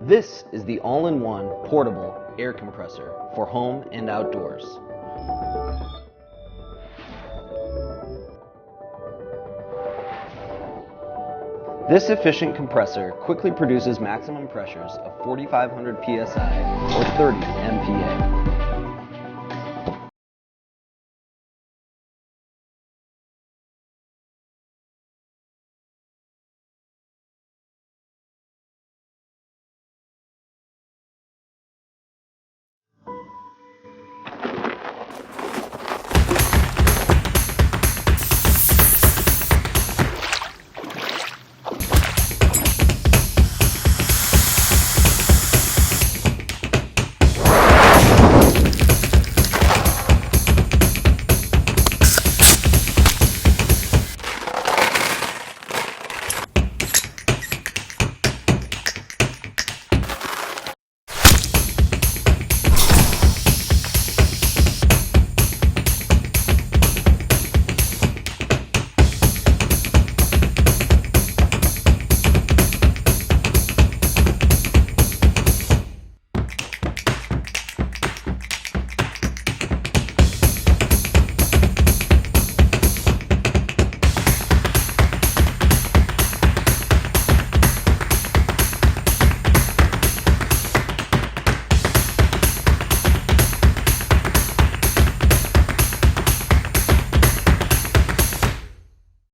This is the all-in-one portable air compressor for home and outdoors. This efficient compressor quickly produces maximum pressures of 4,500 psi or 30 MPa.